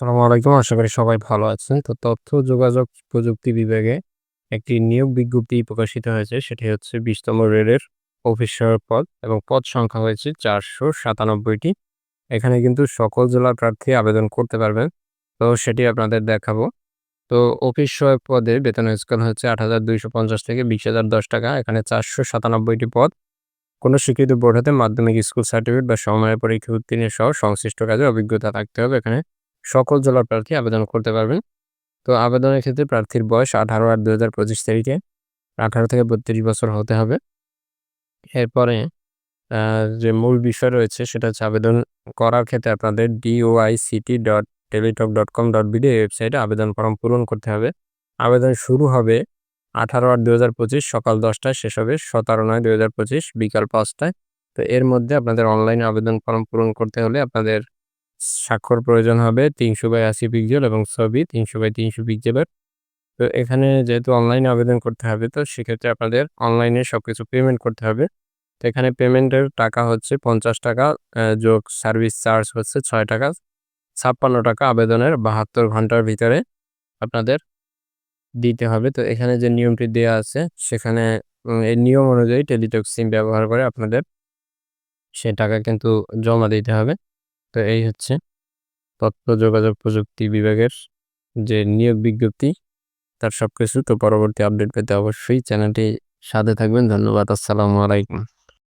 আসসালামু আলাইকুম। আশা করি সবাই ভালো আছেন। তো তথ্য যোগাযোগ প্রযুক্তি বিভাগে একটি নিয়োগ বিজ্ঞপ্তি প্রকাশিত হয়েছে। সেটি হচ্ছে ২০ তম রেলের অফিস সহায়ক পদ এবং পদ সংখ্যা হয়েছে ৪৯৭ টি। এখানে কিন্তু সকল জেলার প্রার্থী আবেদন করতে পারবেন। তো সেটি আপনাদের দেখাবো। তো অফিস সহায়ক পদে বেতনের স্কেল হচ্ছে ৮,২৫০ থেকে ২০,০১০ টাকা। এখানে ৪৯৭ টি পদ। কোন স্বীকৃত বোর্ড হতে মাধ্যমিক স্কুল সার্টিফিকেট বা সমমানের পরীক্ষায় উত্তীর্ণ সহ সংশ্লিষ্ট কাজে অভিজ্ঞতা থাকতে হবে। এখানে সকল জেলার প্রার্থী আবেদন করতে পারবেন। তো আবেদনের ক্ষেত্রে প্রার্থীর বয়স ১৮/৮/২০২৫ তারিখে ১৮ থেকে ৩২ বছর হতে হবে। এরপরে আ যে মূল বিষয় রয়েছে সেটা হচ্ছে আবেদন করার ক্ষেত্রে আপনাদের doict.teletalk.com.bd এই ওয়েবসাইটে আবেদন ফরম পূরণ করতে হবে। আবেদন শুরু হবে ১৮/৮/২০২৫ সকাল ১০ টায়, শেষ হবে ১৭/৯/২০২৫ বিকাল ৫ টায়। তো এর মধ্যে আপনাদের অনলাইনে আবেদন ফরম পূরণ করতে হলে আপনাদের স্বাক্ষর প্রয়োজন হবে ৩০০/৮০ পিক্সেল এবং ছবি ৩০০/৩০০ পিক্সেলের। তো এখানে যেহেতু অনলাইনে আবেদন করতে হবে তো সেক্ষেত্রে আপনাদের অনলাইনে সবকিছু পেমেন্ট করতে হবে। তো এখানে পেমেন্টের টাকা হচ্ছে ৳৫০ যোগ সার্ভিস চার্জ হচ্ছে ৳৬, ৳৫৬ আবেদনের ৭২ ঘন্টার ভিতরে আপনাদের দিতে হবে। তো এখানে যে নিয়মটি দেয়া আছে সেখানে এই নিয়ম অনুযায়ী টেলিটক সিম ব্যবহার করে আপনাদের সে টাকা কিন্তু জমা দিতে হবে। তো এই হচ্ছে তথ্য যোগাযোগ প্রযুক্তি বিভাগের যে নিয়োগ বিজ্ঞপ্তি তার সবকিছু। তো পরবর্তী আপডেট পেতে অবশ্যই চ্যানেলটি সাথে থাকবেন। ধন্যবাদ। আসসালামু আলাইকুম।